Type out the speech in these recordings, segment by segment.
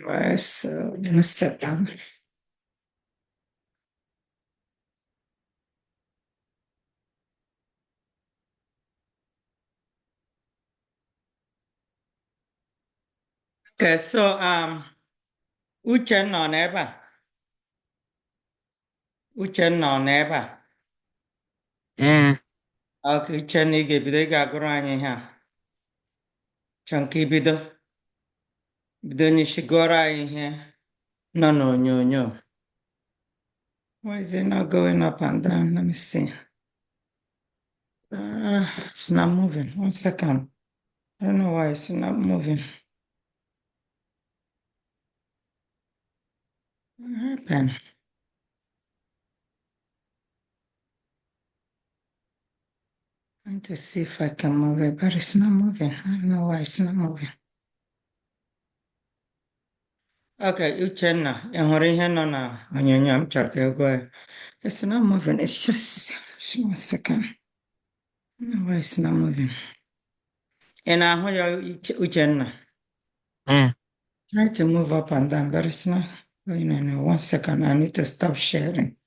AIS, one second. Okay, so Uche nọ n'ebe a. Uche nọ n'ebe a. Ok, Uche na ị ga-ebido ị ga-agụrụ anyị ihe a. Chọọ nke ibido. Bido n'isi gụọrọ anyị ihe nọ n'onyonyo. Why is it not going up and down? Let me see. It's not moving. 1 second. I don't know why it's not moving. What happened? Trying to see if I can move it, but it's not moving. I don't know why it's not moving. Okay, Uchenna, ị hụrụ ihe nọ na onyonyo m chọrọ ka ị gụọ ya. It's not moving. It's just 1 second. I don't know why it's not moving. Ị na-ahụ ya Uchenna? Try to move up and down, but it's not going anywhere. 1 second. I need to stop sharing.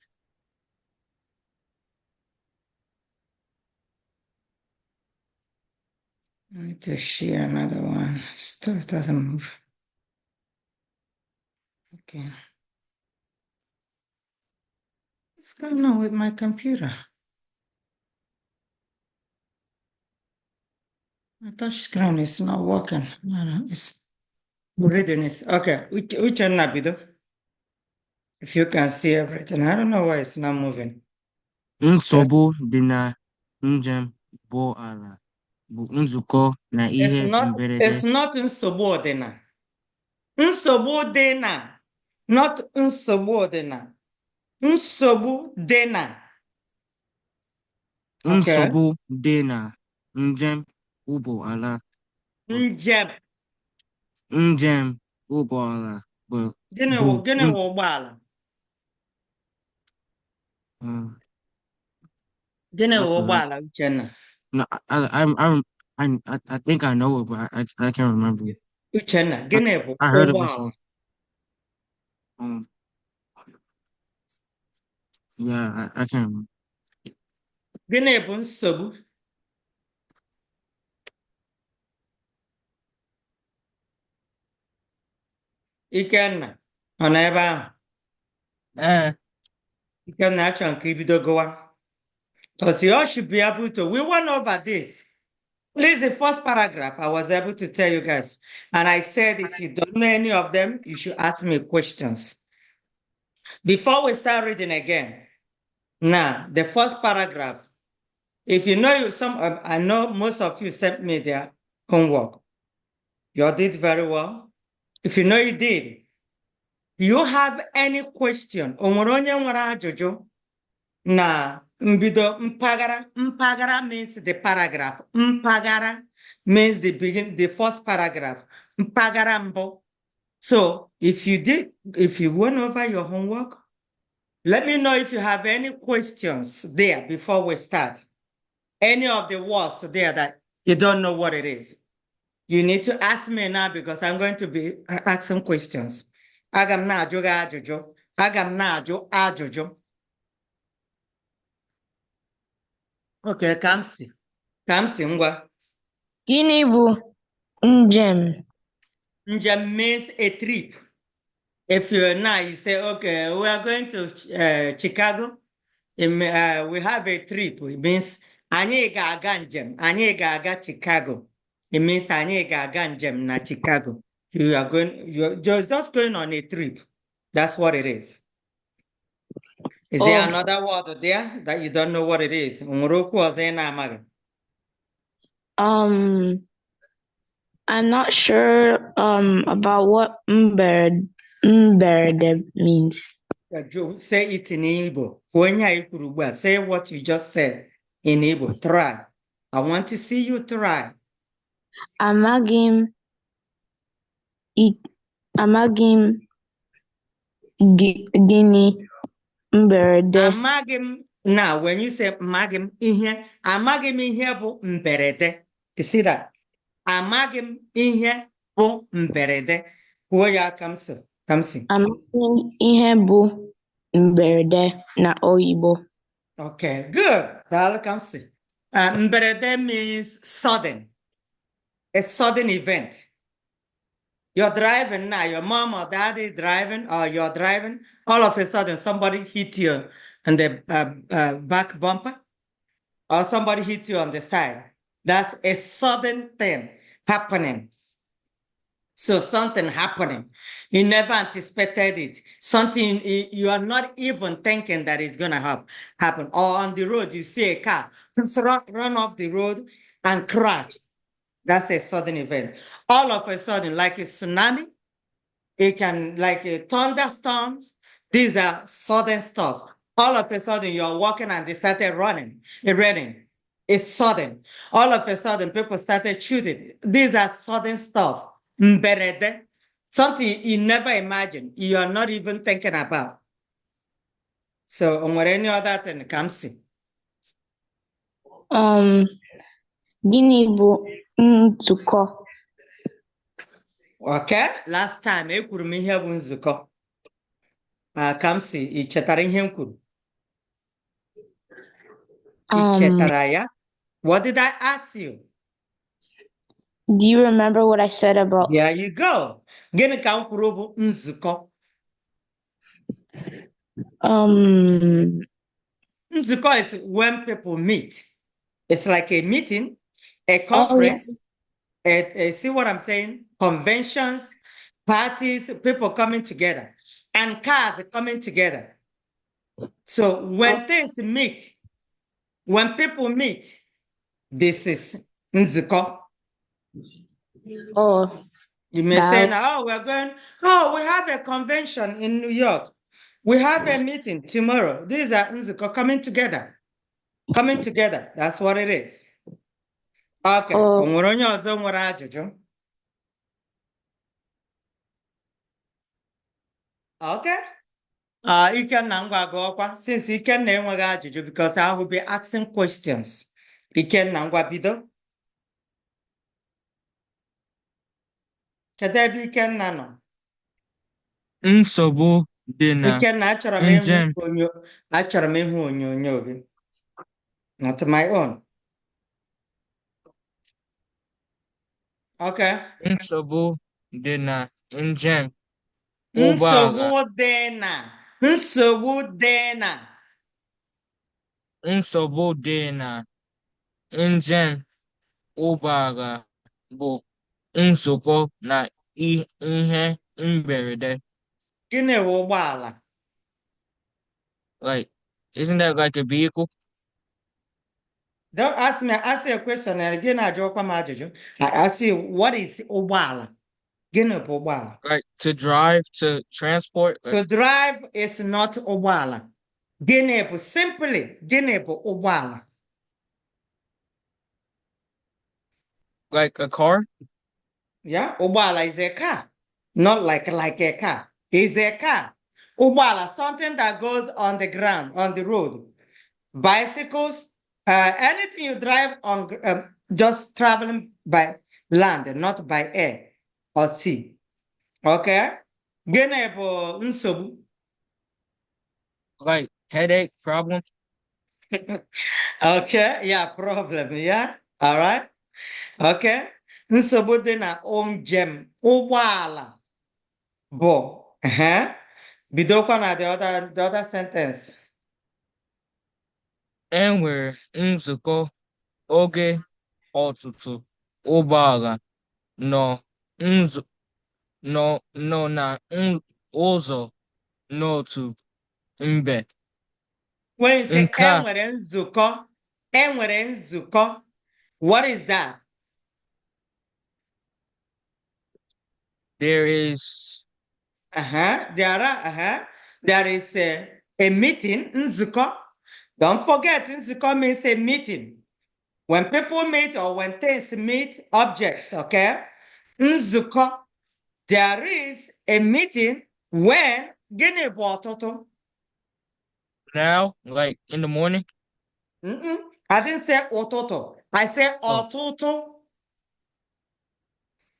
I need to share another one. Still doesn't move. Okay. What's going on with my computer? My touch screen is not working. It's reading it. Okay. Which one Nabido? If you can see everything. I don't know why it's not moving. Nsogbu dị na njem bụ ala bụ nzukọ na ihe mberede. It's not nsogbu ọdịna. Nsogbu dị na, not nsogbu ọdịna. Nsogbu dị na. Nsogbu dị na njem ụgbọala. Njem ụgbọala bụ Gịnị wụ ụgbọala? Gịnị wụ ụgbọala, Uchenna? No, I think I know it, but I can't remember. Uchenna, gịnị bụ I heard it ụgbọala? before. Yeah, I can't remember. Gịnị bụ nsogbu? Ikenna, ọ nọ ebe ahụ? Ikenna achọrọ nke ibido gụwa. Because you all should be able to. We went over this. Please, the first paragraph, I was able to tell you guys. And I said, if you don't know any of them, you should ask me questions. Before we start reading again, now, the first paragraph, if you know I know most of you sent me their homework. You all did very well. If you know you did, you have any question, na mbido mpagara means the paragraph. Mpagara means the first paragraph. Mpagara mbo. So if you went over your homework, let me know if you have any questions there before we start. Any of the words there that you don't know what it is. You need to ask me now because I'm going to be asking questions. Agam na ajuga ajuju. Agam na ajuju. Okay, Kamsi ngwa. Gịnị bụ njem? Njem means a trip. If you're now, you say, okay, we are going to Chicago. We have a trip. It means anyị ga-aga njem. Anyị ga-aga Chicago. It means anyị ga-aga njem na Chicago. You're just going on a trip. That's what it is. Is there another word there that you don't know what it is? I'm not sure about what mberede means. Say it in Igbo. Say what you just said in Igbo. Try. I want to see you try. Amaghị m gịnị mberede. Now, when you say amaghị m ihe bụ mberede. You see that? Amaghị m ihe bụ mberede. Kwuo ya kamsi. Kamsi. Amaghị m ihe bụ mberede na oyibo. Okay, good. Daalụ kamsi. Mberede means sudden. A sudden event. You're driving now, your mom or dad is driving, or you're driving, all of a sudden somebody hit you on the back bumper, or somebody hit you on the side. That's a sudden thing happening. So something happening. You never anticipated it. Something you are not even thinking that is going to happen. Or on the road, you see a car just run off the road and crash. That's a sudden event. All of a sudden, like a tsunami, it can, like a thunderstorms. These are sudden stuff. All of a sudden, you're walking and they started running. It raining. It's sudden. All of a sudden, people started shooting. These are sudden stuff. Mberede. Something you never imagined. You are not even thinking about. So, on any other thing comes in. Gịnị bụ nzukọ? Okay, last time ekwuru m ihe bụ nzukọ. Ka m si, ị chetara ihe m kwuru? Ị chetara ya? What did I ask you? Do you remember what I said about? There you go. Gịnị ka m kwuru bụ nzukọ? Nzukọ is when people meet. It's like a meeting, a conference. See what I'm saying? Conventions, parties, people coming together, and cars coming together. So when things meet, when people meet, this is nzukọ. You may say now, we have a convention in New York. We have a meeting tomorrow. These are nzukọ coming together. Coming together. That's what it is. Okay. Onwere onye ọzọ nwere ajụjụ? Okay. Ikenna ngwa gụọkwa. Since Ikenna enweghị ajụjụ, because I will be asking questions. Ikenna ngwa bido. Kedu ebe Ikenna nọ? Nsogbu dị na Ikenna, achọrọ m ịhụ onyonyo gị. Not my own. Okay. Nsogbu dị na njem Nsogbu ụgbọala. Nsogbu dị na njem ụgbọala bụ nzukọ na ihe mberede. Gịnị bụ ụgbọala? Like, isn't that like a vehicle? Don't ask me. Ask you a question. Again, I ask you, what is ụgbọala? Gịnị bụ ụgbọala? Like, to drive, to transport. To drive is not ụgbọala. Gịnị bụ gịnị bụ ụgbọala? Like a car? Yeah, ụgbọala is a car. Not like a car. It's a car. Ụgbọala, something that goes on the ground, on the road. Bicycles, anything you drive on, just traveling by land, not by air or sea. Okay? Gịnị bụ nsogbu? Like headache, problem? Okay, yeah, problem, yeah. All right. Okay. Nsogbu dị na njem ụgbọala bụ bidokwa na the other sentence. Enwere nzukọ oge ọtụtụ ụgbọala nọ na ụzọ n'otu mbe. When you say enwere nzukọ, what is that? There is there is a meeting, nzukọ. Don't forget, nzukọ means a meeting. When people meet or when things meet, objects, okay? Nzukọ, there is a meeting when gịnị bụ ọtụtụ? Now, like in the morning? I didn't say ụtụtụ. I said ọtụtụ.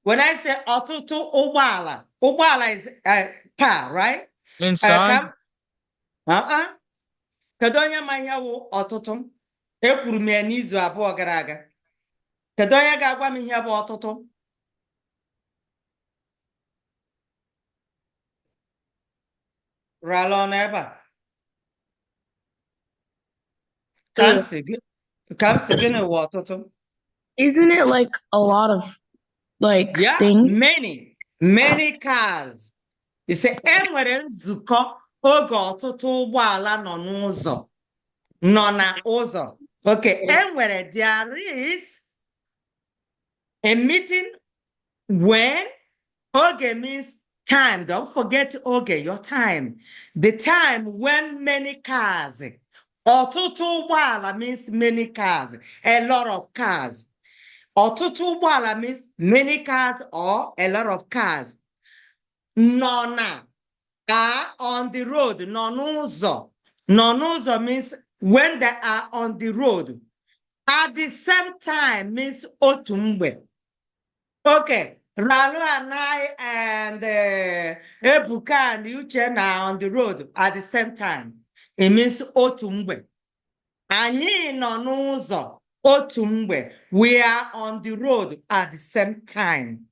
When I say ọtụtụ ụgbọala is car, right? Inside? Kedu onye ma ihe wụ ọtụtụ? Ekwuru m ya n'izu abụọ gara aga. Kedu onye ga-agwa m ihe bụ ọtụtụ? Rala ọnụ ebe a. Ka m sị gịnị wụ ọtụtụ? Isn't it like a lot of Yeah, things? many cars. You say enwere nzukọ oge ọtụtụ ụgbọala nọ n'ụzọ. Nọ na ụzọ. Okay, enwere there is a meeting when oge means time. Don't forget oge, your time. The time when many cars. Ọtụtụ ụgbọala means many cars. A lot of cars. Ọtụtụ ụgbọala means many cars or a lot of cars. Nọ na are on the road. Nọ n'ụzọ. Nọ n'ụzọ means when they are on the road. At the same time means otu mgbe. Okay. Ralu and I and Ebuka and Uchenna are on the road at the same time. It means otu mgbe. Anyị nọ n'ụzọ otu mgbe. We are on the road at the same time.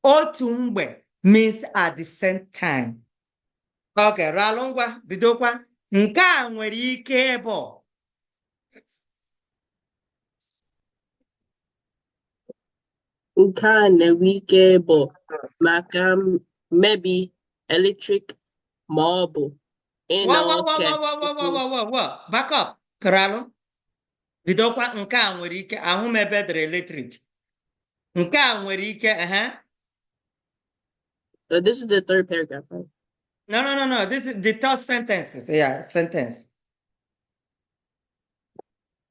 Otu mgbe means at the same time. Okay, Ralu ngwa bidokwa. Nke a nwere ike ịbụ. Nke a nwere ike ịbụ maka maybe electric ma ọ bụ Whoa. Back up, Ralu. Bidokwa nke a nwere ike. Ahụ m ebe edere electric. Nke a nwere ike, This is the third paragraph, right? No. This is the third sentence. Yeah, sentence.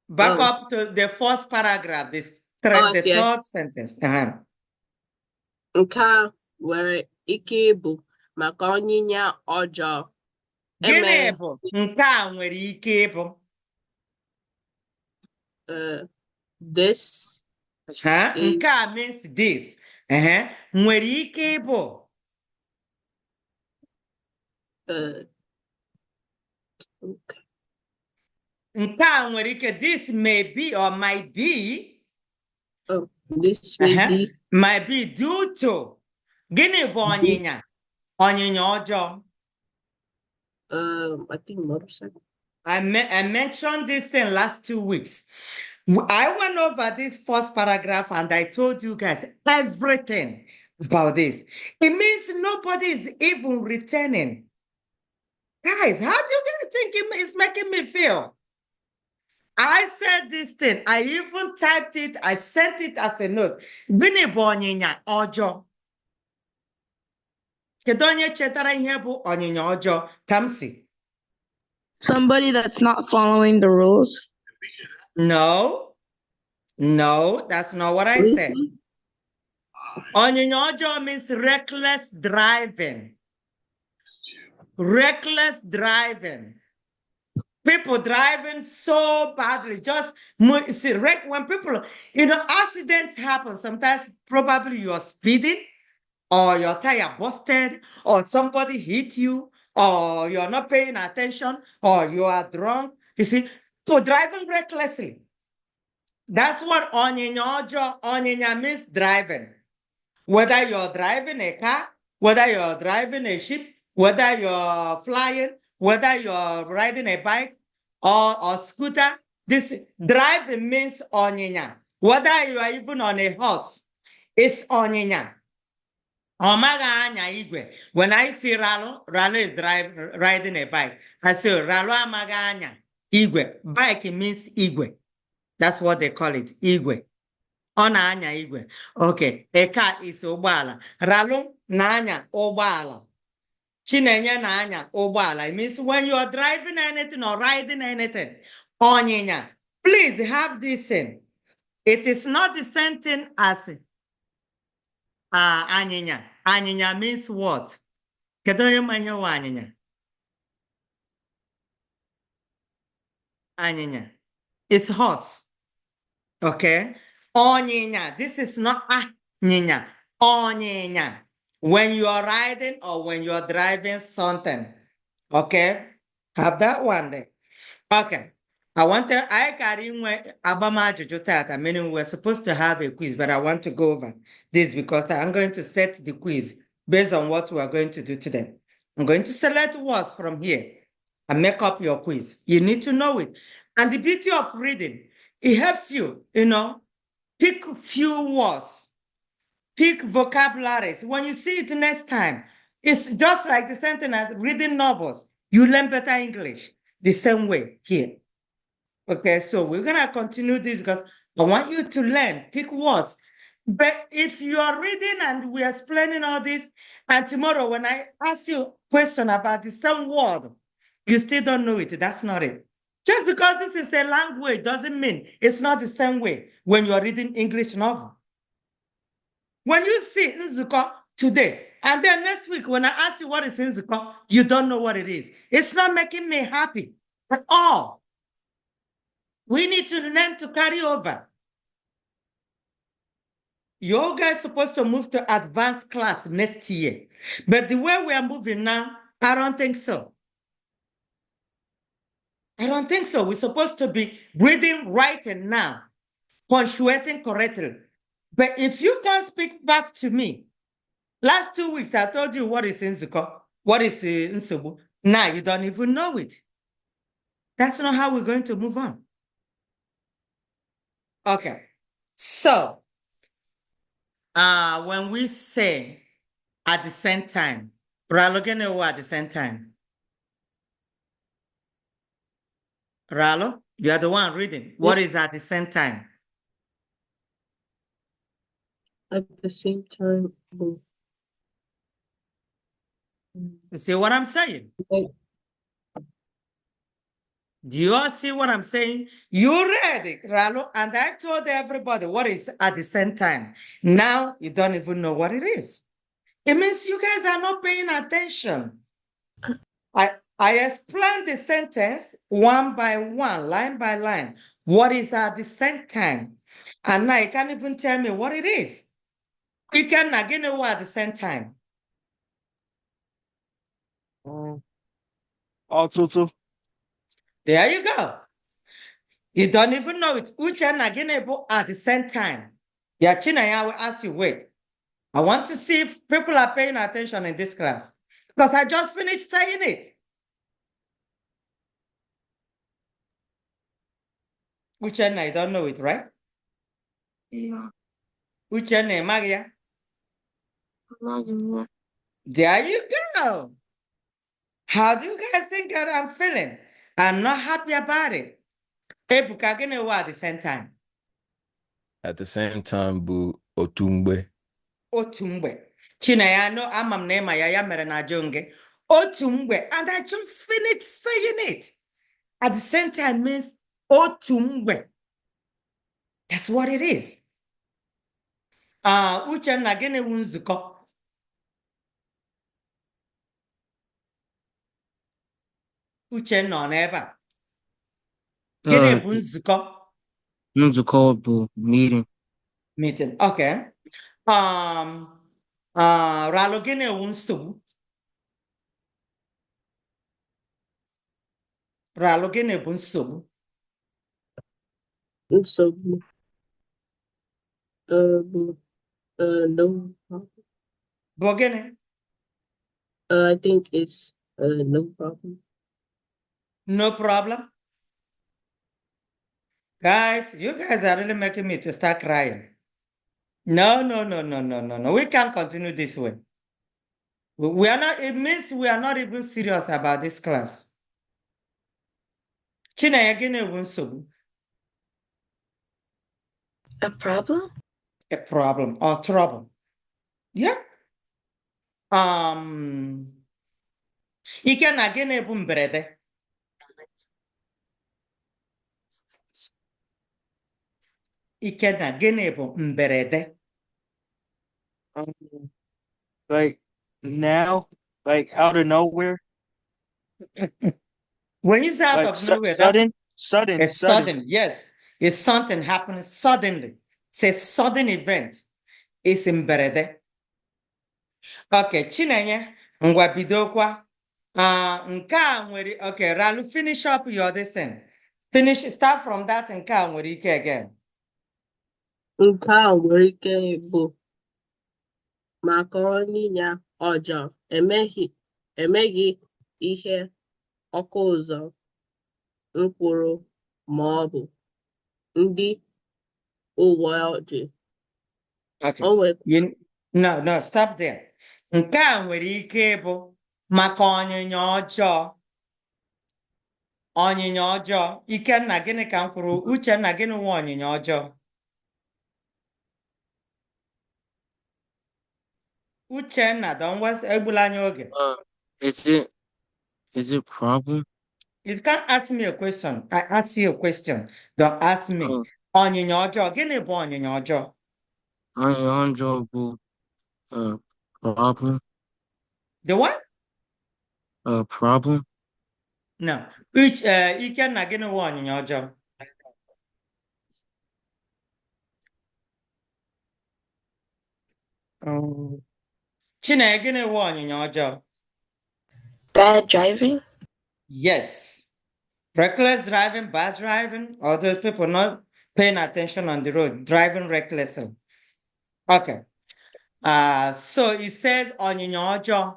Back up to the first paragraph. This the third sentence. Nke a nwere ike ịbụ maka onyinye ọjọọ. Gịnị bụ nke a nwere ike ịbụ? This. Nke a means this. Nwere ike ịbụ. Nke a nwere ike. This may be or might be. This may be. Might be due to. Gịnị bụ onyinye? Onyinye ọjọọ. I think motorcycle. I mentioned this thing last 2 weeks. I went over this first paragraph and I told you guys everything about this. It means nobody is even returning. Guys, how do you guys think it's making me feel? I said this thing. I even typed it. I sent it as a note. Gịnị bụ onyinye ọjọọ? Kedu onye chetara ihe bụ onyinye ọjọọ? Kamsi. Somebody that's not following the rules. No, that's not what I said. Onyinye ọjọọ means reckless driving. Reckless driving. People driving so badly. Just see, when people, accidents happen. Sometimes probably you are speeding, or your tire busted, or somebody hit you, or you're not paying attention, or you are drunk. You see, so driving recklessly. That's what onyinye means driving. Whether you're driving a car, whether you're driving a ship, whether you're flying, whether you're riding a bike or scooter, this driving means onyinye. Whether you are even on a horse, it's onyinye. Omaga anya igwe. When I see Ralo is riding a bike. I say Ralo amaga anya igwe. Bike means igwe. That's what they call it, igwe. Ona anya igwe. Okay, a car is ụgbọala. Ralo na anya ụgbọala. Chinenye na anya ụgbọala. It means when you are driving anything or riding anything, onyinye. Please have this in. It is not the same thing as anyịnya. Anyịnya means what? Kedu onye ma ihe wụ anyịnya? Anyịnya. It's horse. Okay? Onyịnya. This is not Nyinya. Onyinya. When you are riding or when you are driving something. Okay? Have that one there. Okay. I carry Abama Jujutata, meaning we're supposed to have a quiz, but I want to go over this because I'm going to set the quiz based on what we are going to do today. I'm going to select words from here and make up your quiz. You need to know it. And the beauty of reading, it helps you, pick few words, pick vocabularies. When you see it next time, it's just like the sentence as reading novels. You learn better English the same way here. Okay, so we're going to continue this because I want you to learn, pick words. But if you are reading and we're explaining all this, and tomorrow when I ask you a question about the same word, you still don't know it, that's not it. Just because this is a language doesn't mean it's not the same way when you're reading English novel. When you see Nzuko today, and then next week when I ask you what is Nzuko, you don't know what it is. It's not making me happy at all. We need to learn to carry over. You guys supposed to move to advanced class next year. But the way we are moving now, I don't think so. I don't think so. We're supposed to be reading, writing now, punctuating correctly. But if you can't speak back to me, last 2 weeks I told you what is Nzuko, what is Nsobu. Now you don't even know it. That's not how we're going to move on. Okay. So, when we say at the same time, Ralo Genewo at the same time. Ralo, you are the one reading. What is at the same time? At the same time. You see what I'm saying? Okay. Do you all see what I'm saying? You read it, Ralo, and I told everybody what is at the same time. Now you don't even know what it is. It means you guys are not paying attention. I explained the sentence one by one, line by line. What is at the same time? And now you can't even tell me what it is. You can again know at the same time. Ọtụtụ. There you go. You don't even know it. Uche and Agenebo at the same time. Yachinaya will ask you, wait. I want to see if people are paying attention in this class. Because I just finished saying it. Uchenna, I don't know it, right? Yeah. Uchenna, Magia. Yeah. There you go. How do you guys think that I'm feeling? I'm not happy about it. Ebuka Genewa at the same time. At the same time, bu Otumgbe. Otumgbe. Chinaya no amam nema ya mere na jonge. Otumgbe. And I just finished saying it. At the same time means Otumgbe. That's what it is. Uchenna gene wunzuko. Uchenna ọ n'ebe a? Gịnị bụ nzukọ? Nzukọ bụ meeting. Meeting. Okay. Ralụ gịnị bụ nsogbu? Ralụ gịnị bụ nsogbu? Nsogbu. No problem. Bụ gịnị? I think it's no problem. No problem. Guys, you guys are really making me to start crying. No. We can't continue this way. We are not, it means we are not even serious about this class. Chinaya gịnị bụ nsogbu? A problem? A problem or trouble. Yeah. Ikenna gịnị bụ mberede? Ikenna gịnị bụ mberede? Like now, like out of nowhere. When you say out Like of nowhere, sudden. it's sudden. Yes, it's something happening suddenly. It's a sudden event. isi mberede. Okay, Chinenye, ngwa bidokwa. Nke a nwere, okay, Ralu, finish up your this thing. Start from that nke a nwere ike again. Nke a nwere ike bụ maka ọnyịnya ọjọọ emeghị ihe ọkụ ụzọ mkpụrụ ma ọ bụ ndị uwe ojii. Okay. No, stop there. Nke a nwere ike ịbụ maka ọnyịnya ọjọọ. Ọnyịnya ọjọọ. Ikenna, gịnị ka m kwuru? Uchenna, gịnị nwe ọnyịnya ọjọọ? Uchenna, don't waste egbula anya oge. Is it problem? You can't ask me a question. I ask you a question. Don't ask me. Ọnyịnya ọjọọ. Gịnị bụ ọnyịnya ọjọọ? Ọnyịnya ọjọọ bụ problem. The what? Problem. No. Ikenna, gịnị bụ ọnyịnya ọjọọ? Chinenye, gịnị bụ ọnyịnya ọjọọ? Bad driving? Yes. Reckless driving, bad driving, or those people not paying attention on the road, driving recklessly. Okay. So it says ọnyịnya ọjọọ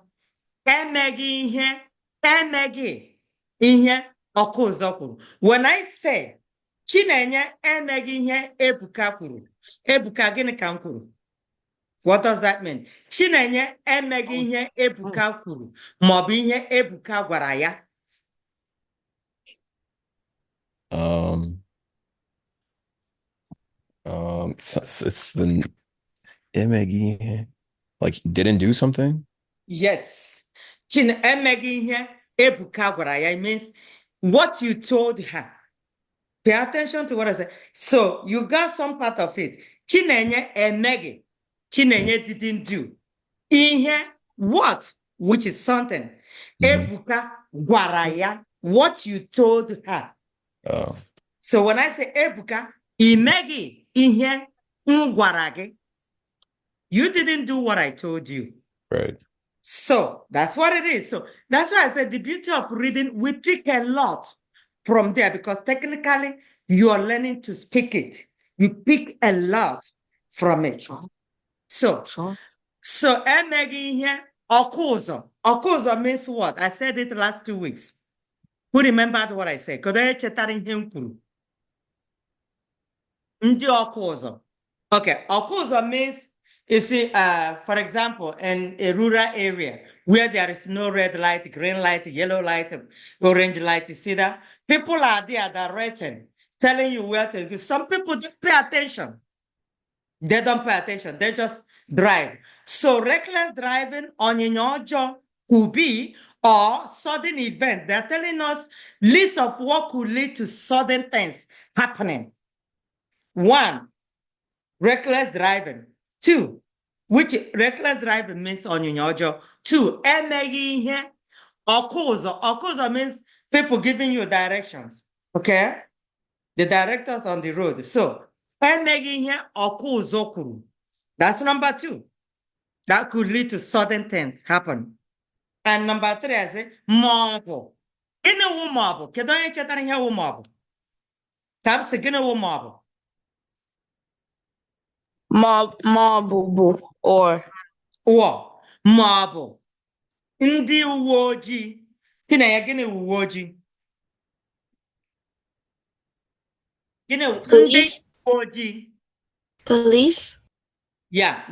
emeghị ihe ọkụ ụzọ kwuru. When I say Chinenye emeghị ihe Ebuka kwuru, Ebuka gịnị ka m kwuru? What does that mean? Chinenye emeghị ihe Ebuka kwuru maọbụ ihe Ebuka gwara ya. It's the emeghị, like didn't do something? Yes. Emeghị ihe Ebuka gwara ya. It means what you told her. Pay attention to what I said. So you got some part of it. Chinenye emeghị. Chinenye didn't do. Ihe, what? Which is something. Ebuka gwara ya. What you told her. Oh. So when I say Ebuka, imegi ihe gwara gị. You didn't do what I told you. Right. So that's what it is. So that's why I said the beauty of reading, we pick a lot from there because technically you are learning to speak it. You pick a lot from it. So emeghị ihe ọkụ ụzọ. Ọkụ ụzọ means what? I said it last 2 weeks. Who remembered what I said? Could I chetara ihe m kwuru? Ndị ọkụ ụzọ. Okay, ọkụ ụzọ means, you see, for example, in a rural area where there is no red light, green light, yellow light, orange light, you see that? People are there directing, telling you where to go. Some people don't pay attention. They don't pay attention. They just drive. So reckless driving, ọnyịnya ọjọọ could be, or sudden event. They're telling us list of what could lead to sudden things happening. 1, reckless driving. 2, which reckless driving means ọnyịnya ọjọọ. 2, emeghị ihe ọkụ ụzọ. Ọkụ ụzọ means people giving you directions. Okay? The directors on the road. So, emeghị ihe ọkụ ụzọ kwuru. That's number 2. That could lead to sudden things happen. And number 3, I say, maọbụ. Gịnị wụ maọbụ? Kedu onye chetara ihe wụ maọbụ? Tabsi, gịnị wụ maọbụ? Maọbụ bụ or. Maọbụ. Ndị uwe ojii. Gịnị uwe ojii? Gịnị ndị uwe ojii? Police? Yeah,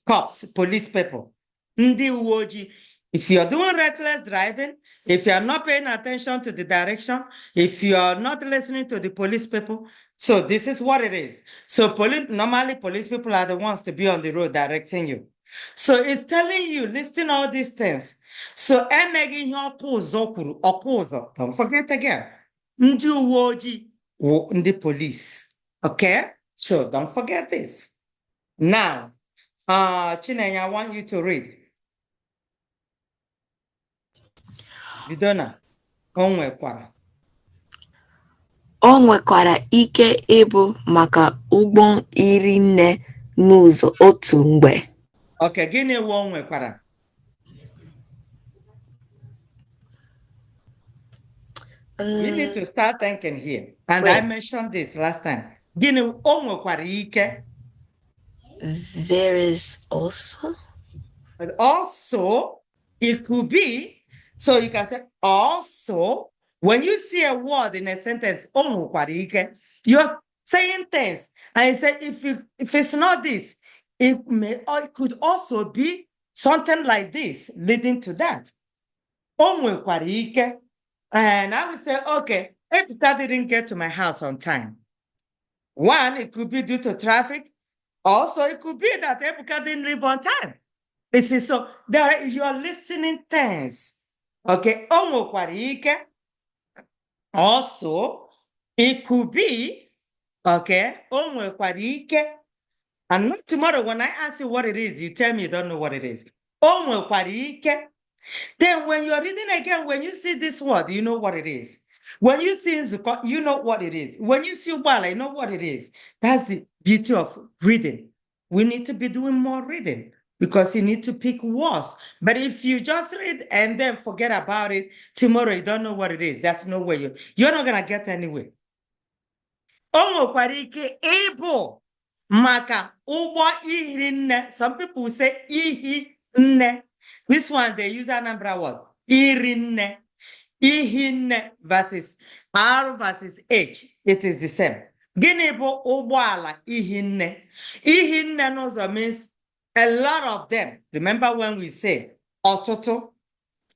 cops, police people. Ndị uwe ojii. If you're doing reckless driving, if you're not paying attention to the direction, if you're not listening to the police people, so this is what it is. So normally police people are the ones to be on the road directing you. So it's telling you, listing all these things. So emeghị ihe ọkụ ụzọ kwuru, ọkụ ụzọ. Don't forget again. Ndị uwe ojii wụ ndị police. Okay? So don't forget this. Now, Chinenye, I want you to read. Bidona, o nwekwara O nwekwara ike ịbụ maka ụgbọ iri nne n'ụzọ otu mgbe. Okay, gịnị wụ o nwekwara? You need to start thinking here. And I mentioned this last time. Gịnị o nwekwara ike? There is also. But also, it could be, so you can say also, when you see a word in a sentence, o nwekwara ike, you're saying things. And you say, if it's not this, it may, or it could also be something like this, leading to that. O nwekwara ike. And I would say, okay, Ebuka didn't get to my house on time. One, it could be due to traffic. Also, it could be that Ebuka didn't leave on time. You see, so there you're listening things. Okay, o nwekwara ike. Also, it could be, okay, o nwekwara ike. And not tomorrow, when I ask you what it is, you tell me you don't know what it is. O nwekwara ike. Then when you're reading again, when you see this word, you know what it is. When you see Nzuko, you know what it is. When you see Ubala, you know what it is. That's the beauty of reading. We need to be doing more reading because you need to pick words. But if you just read and then forget about it, tomorrow you don't know what it is. That's no way you're not going to get anywhere. O nwekwara ike ịbụ maka ụgbọ iri nne. Some people say ihi nne. This one, they use Anambra word. Irinne. Ihinne versus R versus H. It is the same. Gịnị bụ ụgbọala ihinne? Ihinne n'ụzọ means a lot of them. Remember when we say ọtụtụ?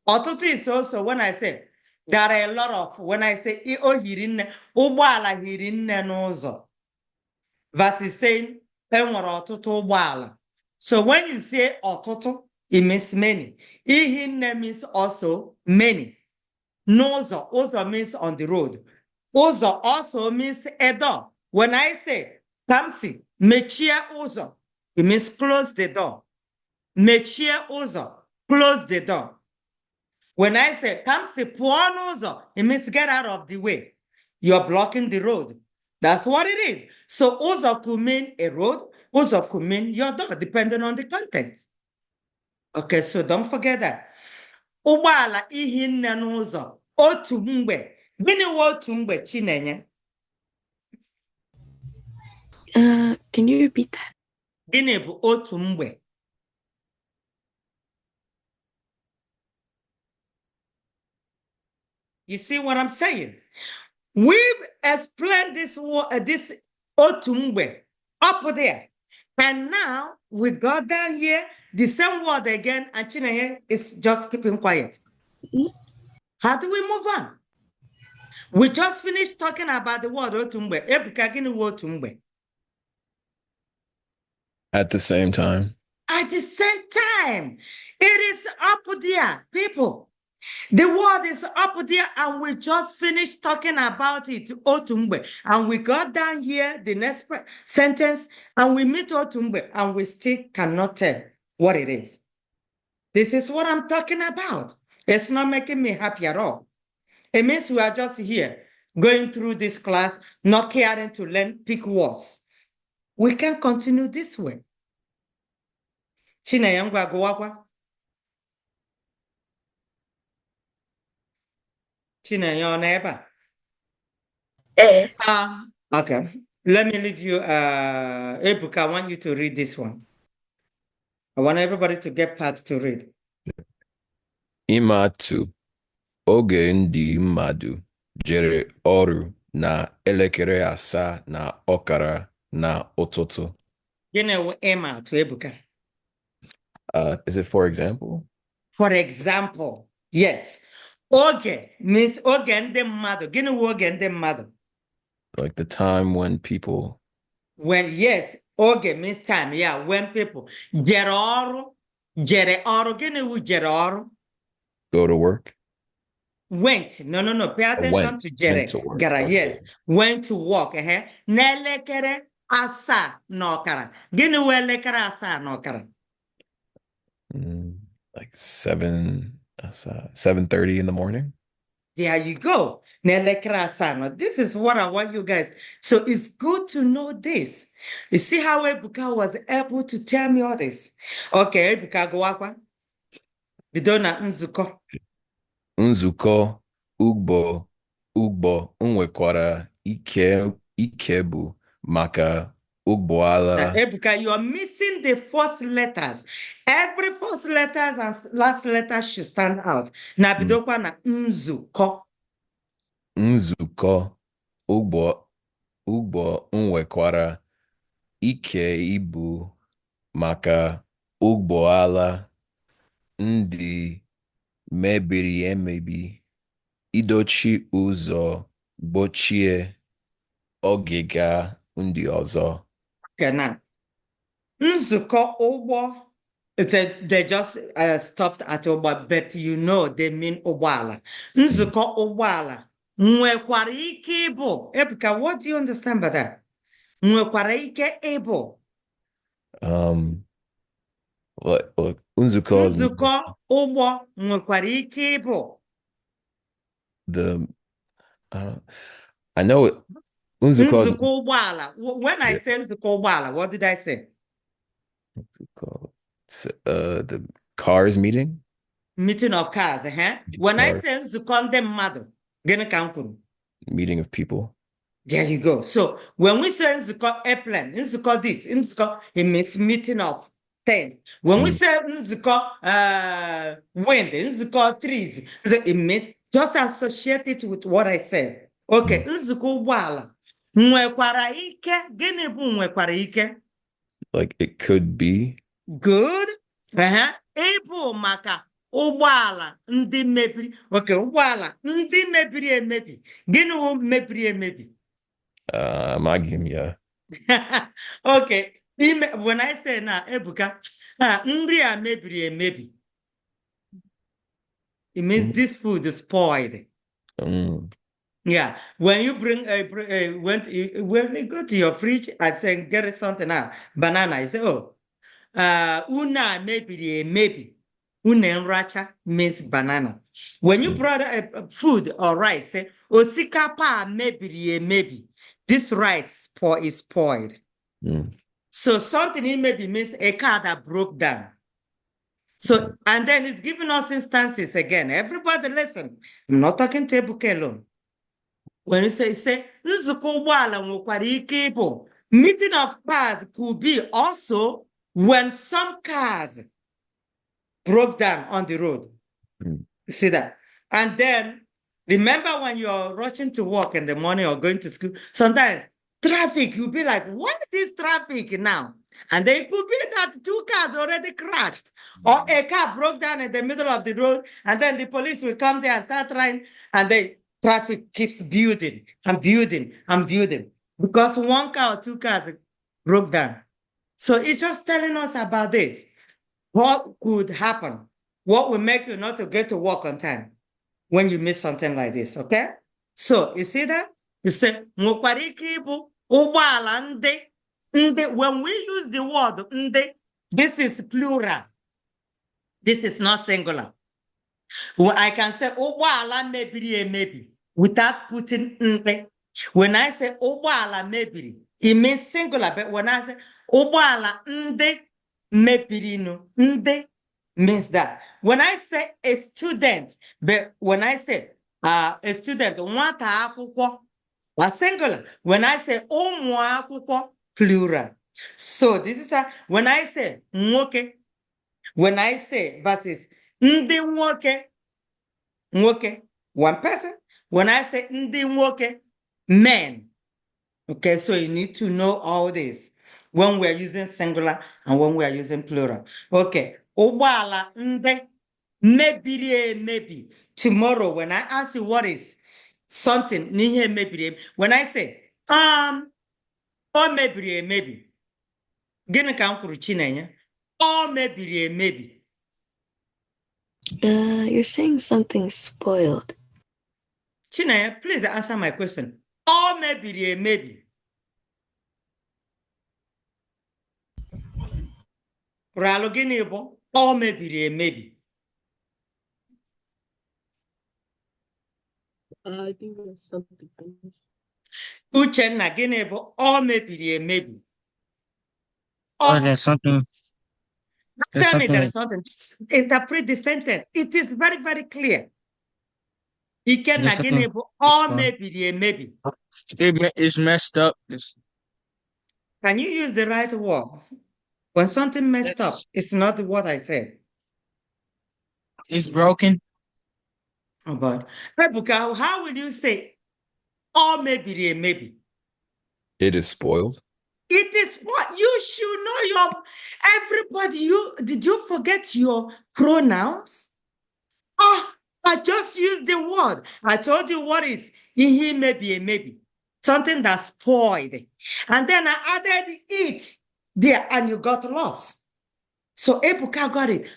Ọtụtụ is also when I say there are a lot of, when I say o hiri nne, ụgbọala hiri nne n'ụzọ. Versus saying enwere ọtụtụ ụgbọala. So when you say ọtụtụ, it means many. Ihinne means also many. N'ụzọ, ụzọ means on the road. Ụzọ also means a door. When I say kamsi, mechie ụzọ, it means close the door. Mechie ụzọ, close the door. When I say kamsi pụọ n'ụzọ, it means get out of the way. You're blocking the road. That's what it is. So ụzọ could mean a road, ụzọ could mean your door, depending on the context. Okay, so don't forget that. Ụgbọala ihinne n'ụzọ, otu mgbe. Gịnị wụ otu mgbe, Chinenye? Can you repeat that? Gịnị bụ otu mgbe? You see what I'm saying? We've explained this otu mgbe up there. And now we got down here, the same word again, and Chinenye is just keeping quiet. How do we move on? We just finished talking about the word otu mgbe. Ebuka, gịnị wụ otu mgbe? At the same time. At the same time. It is up there, people. The word is up there, and we just finished talking about it, otu mgbe. And we got down here, the next sentence, and we meet otu mgbe, and we still cannot tell what it is. This is what I'm talking about. It's not making me happy at all. It means we are just here, going through this class, not caring to learn, pick words. We can continue this way. Chinenye ngwa gụwakwa. Chinenye ọ nọ ebe a? Okay. Let me leave you. Ebuka, I want you to read this one. I want everybody to get part to read. Imatu. Oge ndị mmadụ jere ọrụ na elekere asaa na ọkara na ụtụtụ. Gịnị wụ ịmatụ, Ebuka? Is it for example? For example, yes. Oge means oge ndị mmadụ. Gịnị wụ oge ndị mmadụ? Like the time when people. When, yes, oge means time. Yeah, when people. Jere ọrụ. Jere ọrụ. Gịnị wụ jere ọrụ? Go to work. Went. No. Pay attention to jere. Gara, okay. Yes. Went to work. N'elekere asaa n'ọkara. Gịnị wụ elekere asaa n'ọkara? Like 7:30 in the morning. There you go. This is what I want you guys. So it's good to know this. You see how Ebuka was able to tell me all this. Okay, Ebuka go akwa. Bido na nzukọ. Nzukọ ugbo nwekwara ike bụ maka ụgbọala. Ebuka, you are missing the first letters. Every first letters and last letter should stand out. Na bidokwa na nzukọ. Nzukọ ugbo nwekwara ike ibu maka ụgbọala ndị mebiri emebi, idochi ụzọ gbochie ọgịga ndị ọzọ. Okay, now. Nzukọ ụgbọ. They just stopped at ụgbọ, but you know they mean ụgbọala. Nzukọ ụgbọala nwekwara ike ịbụ. Ebuka, what do you understand by that? Nwekwara ike ịbụ. Nzukọ ụgbọ nwekwara ike ịbụ. I know it. Nzukọ ụgbọala. When I say nzukọ ụgbọala, what did I say? The cars meeting? Meeting of cars, When I say nzukọ ndị mmadụ, gịnị ka m kwuru? Meeting of people. There you go. So when we say nzukọ airplane, nzukọ this, nzukọ, it means meeting of things. When we say nzukọ wind, nzukọ trees, so it means just associate it with what I said. Okay, nzukọ ụgbọala nwekwara ike. Gịnị bụ nwekwara ike? Like it could be. Good. Ịbụ maka ụgbọala ndị mebiri. Okay, ụgbọala ndị mebiri emebi. Gịnị bụ mebiri emebi? Magim, yeah. Okay. When I say now, Ebuka, nri a mebiri emebi. It means this food is spoiled. Yeah. When you bring when you go to your fridge, I say get something now, banana. I say, oh, una mebiri emebi. Une nracha means banana. When you brought food or rice, say osikapa mebiri emebi. This rice is spoiled. So something maybe means a car that broke down. So, and then it's giving us instances again. Everybody listen. I'm not talking to Ebuka alone. When you say, nzukọ ụgbọala nwekwara ike ịbụ. Meeting of cars could be also when some cars broke down on the road. You see that? And then, remember when you're rushing to work in the morning or going to school, sometimes traffic, you'll be like, what is traffic now? And then it could be that two cars already crashed or a car broke down in the middle of the road, and then the police will come there and start trying, and then traffic keeps building and building and building because one car or two cars broke down. So it's just telling us about this. What could happen? What will make you not to get to work on time when you miss something like this, okay? So, you see that? You say, nwekwara ike ịbụ ụgbọala ndị. When we use the word ndị, this is plural. This is not singular. Well, I can say ụgbọala mebiri emebi without putting ndị. When I say ụgbọala mebiri, it means singular. But when I say ụgbọala ndị mebirinu, ndị means that. When I say a student, but when I say a student, nwata akwụkwọ, a singular. When I say ụmụ akwụkwọ, plural. So this is when I say nwoke, when I say versus ndị nwoke, nwoke, one person. When I say ndị nwoke, men. Okay, so you need to know all this when we're using singular and when we are using plural. Okay, ụgbọala ndị mebiri emebi. Tomorrow, when I ask you what is something, n'ihe mebiri, when I say, o mebiri emebi, gịnị ka m kwuru Chinenye? O mebiri emebi. You're saying something spoiled. Chinenye, please answer my question. O mebiri emebi. Ralo gịnị bụ? O mebiri emebi. I think there's something finished. Uchenna, gịnị bụ ọ mebiri emebi? Oh, there's something. There's Tell me something. there's something. Just interpret the sentence. It is very, very clear. Ikenna, There's gịnị something. bụ ọ mebiri emebi? It's messed up. Can you use the right word? When something messed up, it's not what I said. It's broken. Oh, but Ebuka, how will you say or maybe? It is spoiled. It is what you should know your everybody. Did you forget your pronouns? I just used the word. I told you what is he maybe. Something that's spoiled. And then I added it there and you got lost. So Ebuka got it.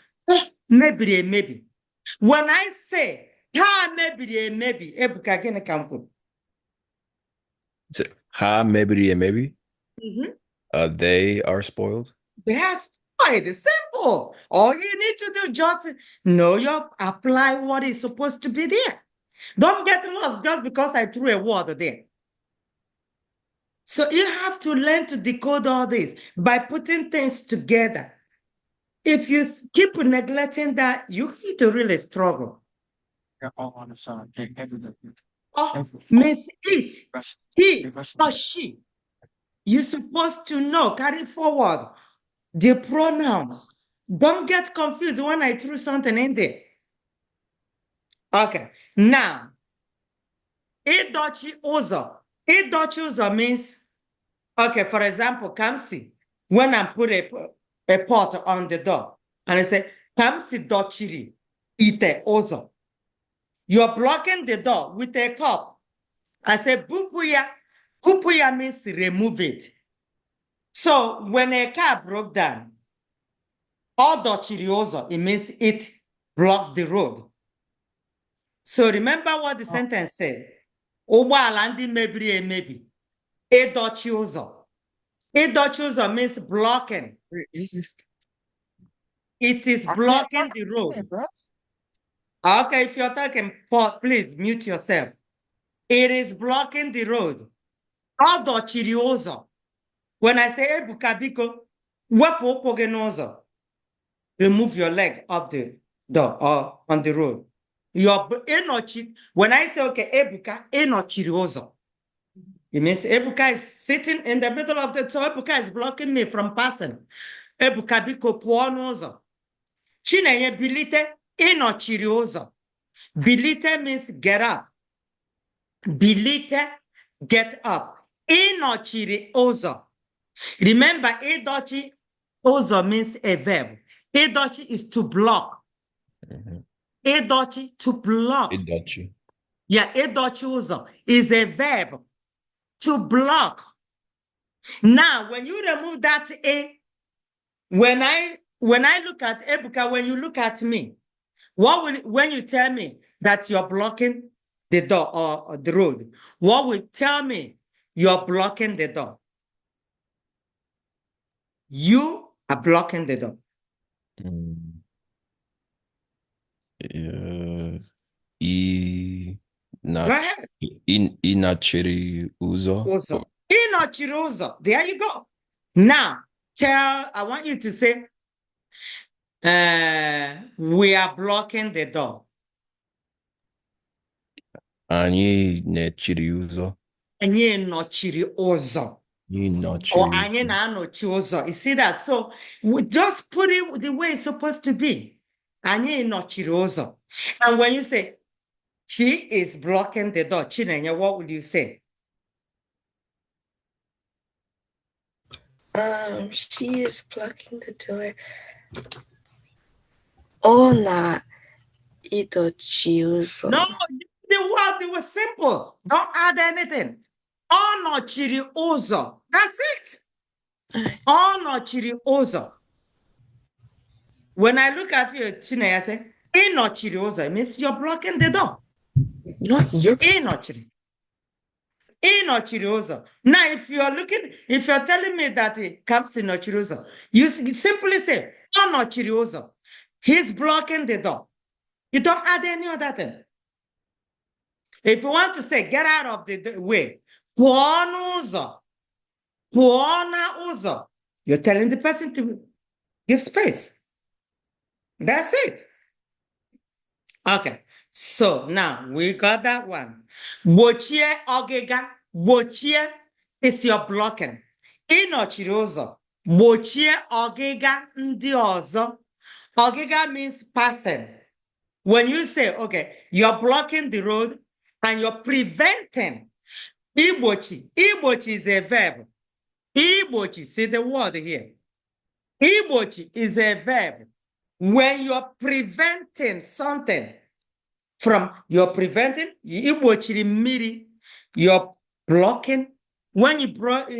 Maybe. When I say ha maybe, Ebuka gonna come put. Ha maybe. They are spoiled. They are spoiled. Simple. All you need to do just know apply what is supposed to be there. Don't get lost just because I threw a word there. So you have to learn to decode all this by putting things together. If you keep neglecting that, you need to really struggle. Means it, he or she. You're supposed to know, carry forward the pronouns. Don't get confused when I threw something in there. Okay, now, idochi uzo. Idochi uzo means, okay, for example, Kamsi, when I put a pot on the door, and I say, Kamsi dochiri, ite uzo. You're blocking the door with a cup. I say, bupuya. Bupuya means remove it. So when a car broke down, or dochiri uzo, it means it blocked the road. So remember what the sentence said. Ụgbọala ndị mebiri emebi. Ịdọchi ụzọ. Ịdọchi ụzọ means blocking. It is blocking the road. Okay, if you're talking, please mute yourself. It is blocking the road. Ọ dọchiri ụzọ. When I say Ebuka biko, wepụ ụkwụ gị n'ụzọ. Remove your leg off the door or on the road. When I say, okay, Ebuka, enochiri ụzọ. It means Ebuka is sitting in the middle of the so Ebuka is blocking me from passing. Ebuka biko pụọ n'ụzọ. Chinenye bilite, enochiri ụzọ. Bilite means get up. Bilite, get up. Enochiri ụzọ. Remember, idochi ụzọ means a verb. Idochi is to block. Edochi, to block. Edochi. Yeah, edochi uzo is a verb. To block. Now, when you remove that a, when I look at Ebuka, when you look at me, when you tell me that you're blocking the door or the road, what will tell me you're blocking the door? You are blocking the door. Inachiri uzo. Inachiri uzo. There you go. Now, I want you to say, we are blocking the door. Anyị nechiri uzo. Anyị nochiri uzo. Or anyị na-anochi uzo. You see that? So we just put it the way it's supposed to be. Anyị nochiri uzo. And when you say, she is blocking the door, Chinenye, what would you say? She is blocking the door. Ona idochi uzo. No, the word, it was simple. Don't add anything. Onochiri uzo. That's it. Onochiri uzo. When I look at you, Chinenye, I say, inochiri uzo. It means you're blocking the door. Not you. Inochiri uzo. Now, if you're telling me that it comes in nochiri uzo, you simply say, onochiri uzo. He's blocking the door. You don't add any other thing. If you want to say, get out of the way, pụọ n'ụzọ, pụọ n'ụzọ, you're telling the person to give space. That's it. Okay. So now we got that one. Gbochie ọgịga. Gbochie is your blocking. Ịnọchiri ụzọ. Gbochie ọgịga ndị ọzọ. Ọgịga means passing. When you say, okay, you're blocking the road and you're preventing. Igbochi. Igbochi is a verb. Igbochi, see the word here. Igbochi is a verb. When you're preventing something from, you're preventing, igbochiri mmiri, you're blocking. When you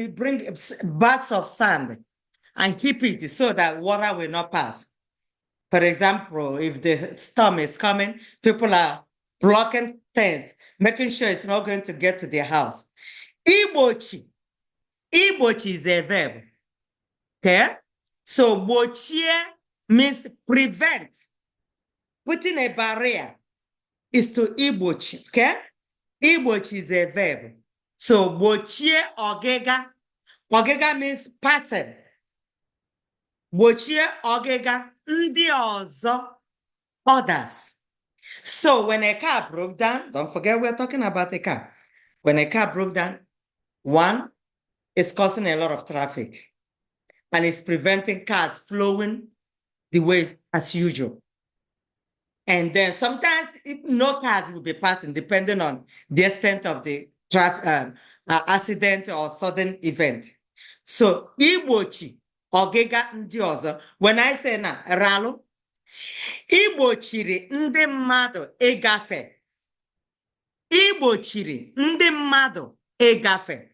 bring bags of sand and keep it so that water will not pass. For example, if the storm is coming, people are blocking things, making sure it's not going to get to their house. Igbochi. Igbochi is a verb. Okay? So, gbochie means prevent. Putting a barrier is to igbochi. Okay? Igbochi is a verb. So, gbochie ọgịga. Ọgịga means passing. Gbochie ọgịga ndị ọzọ, others. So when a car broke down, don't forget we're talking about a car. When a car broke down, one, it's causing a lot of traffic and it's preventing cars flowing the way as usual. And then sometimes no cars will be passing depending on the extent of the accident or sudden event. So igbochi ọgịga ndị ọzọ. When I say na ralụ, igbochiri ndị mmadụ ịgafe. Igbochiri ndị mmadụ ịgafe.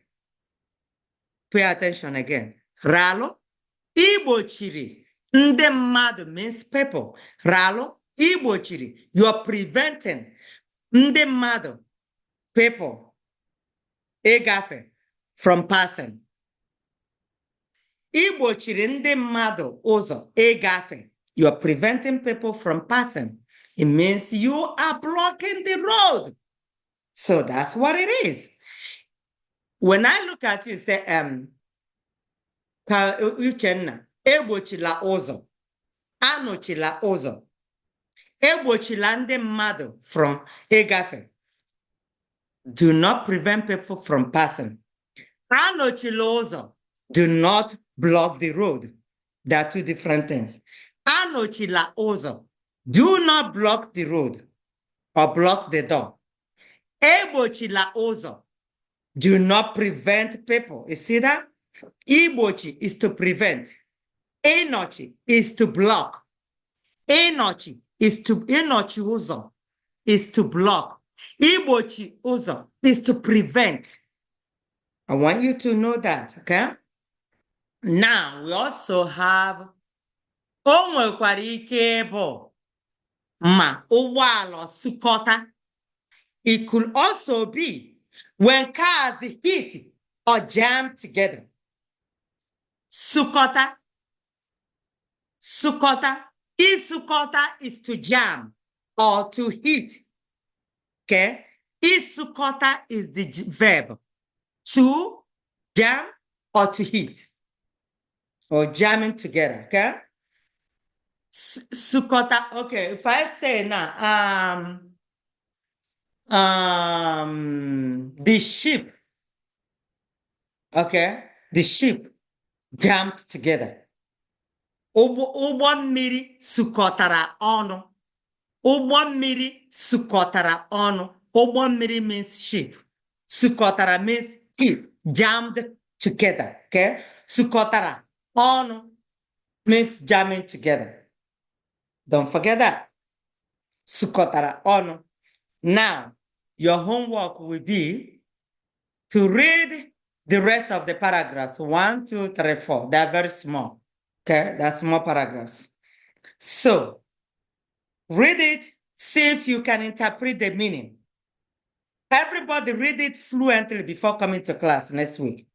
Pay attention again. Ralụ, igbochiri ndị mmadụ means people. Ralụ, igbochiri, you're preventing ndị mmadụ, people, ịgafe, from passing. Igbochiri ndị mmadụ ụzọ ịgafe. You're preventing people from passing. It means you are blocking the road. So that's what it is. When I look at you, say, Uchenna, egbochila ụzọ, anochila ụzọ, egbochila ndị mmadụ from ịgafe. Do not prevent people from passing. Anochila ụzọ, do not block the road. There are two different things. Anochila ụzọ, do not block the road or block the door. Egbochila ụzọ, do not prevent people. You see that? Igbochi is to prevent. Enochi is to block. Enochi is to, enochi ụzọ is to block. Igbochi ụzọ is to prevent. I want you to know that, okay? Now, we also have o nwekwara ike bụ ma ụgbọala sukọta. It could also be when cars hit or jam together. Sukota. Sukota. Isukota is to jam or to hit. Okay? Isukota is the verb. To jam or to hit. Or jamming together. Okay? Sukota. Okay, if I say now, the ship, okay, the ship jammed together. Ụgbọ mmiri sukọtara ọnụ. Ụgbọ mmiri sukọtara ọnụ. Ụgbọ mmiri means ship. Sukọtara means ship, jammed together. Okay, sukọtara ọnụ means jamming together. Don't forget that. Sukọtara ọnụ. Now, your homework will be to read the rest of the paragraphs. 1, 2, 3, 4. They're very small. Okay, that's small paragraphs. So, read it, see if you can interpret the meaning. Everybody read it fluently before coming to class next week.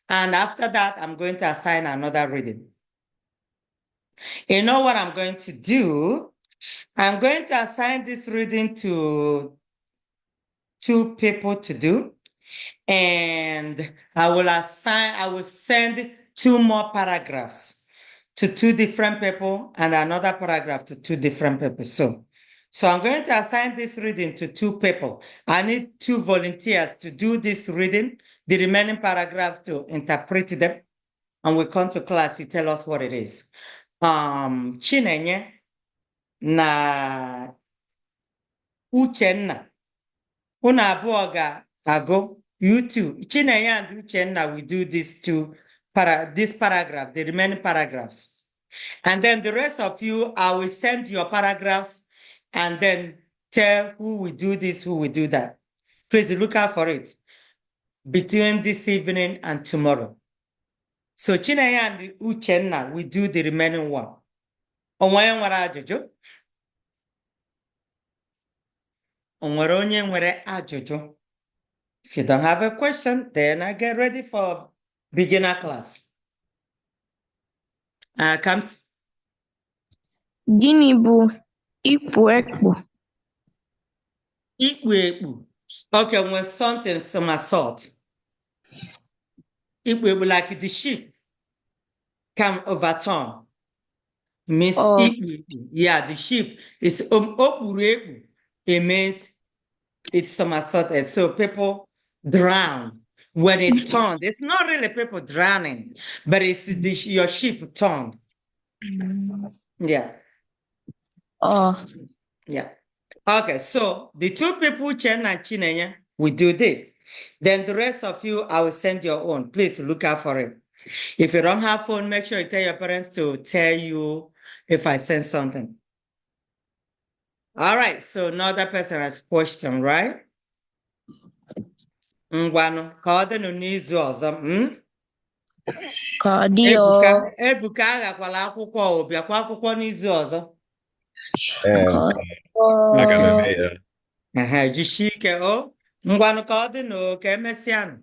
And after that, I'm going to assign another reading. You know what I'm going to do? I'm going to assign this reading to 2 people to do. And I will send 2 more paragraphs to 2 different people and another paragraph to 2 different people. So I'm going to assign this reading to 2 people. I need 2 volunteers to do this reading, the remaining paragraphs to interpret them. And we come to class, you tell us what it is. Chinenye na Uchenna. Unu abụọ ga-agụ. You two, Chinenye and Uchenna will do these this paragraph, the remaining paragraphs. And then the rest of you, I will send your paragraphs and then tell who will do this, who will do that. Please look out for it between this evening and tomorrow. So Chinenye and Uchenna will do the remaining one. Onwe nwere ajụjụ? Onwere onye nwere ajụjụ? If you don't have a question, then I get ready for beginner class. Comes. Gịnị bụ ikpu ekpu? Ikpu ekpu. Okay, when something somersault. Ikpu ekpu, like the sheep can overturn. Means ikpu ekpu. Yeah, the sheep is okpuru ekpu. It means it's somersaulted. So people drown when it turned. It's not really people drowning, but it's your sheep turned. Yeah. Yeah. Okay, so the 2 people, Chen and Chinenye, will do this. Then the rest of you, I will send your own. Please look out for it. If you don't have phone, make sure you tell your parents to tell you if I send something. All right, so another person has question, right? Ngwanu, ka ọ dịnụ n'izu ọzọ. Ka ọ dị o. Ebuka aghakwala akwụkwọ o, bịakwa akwụkwọ n'izu ọzọ. Aga m eme ya. Jisie ike o. Ngwanụ ka ọ dịnụ, ka emesịanụ.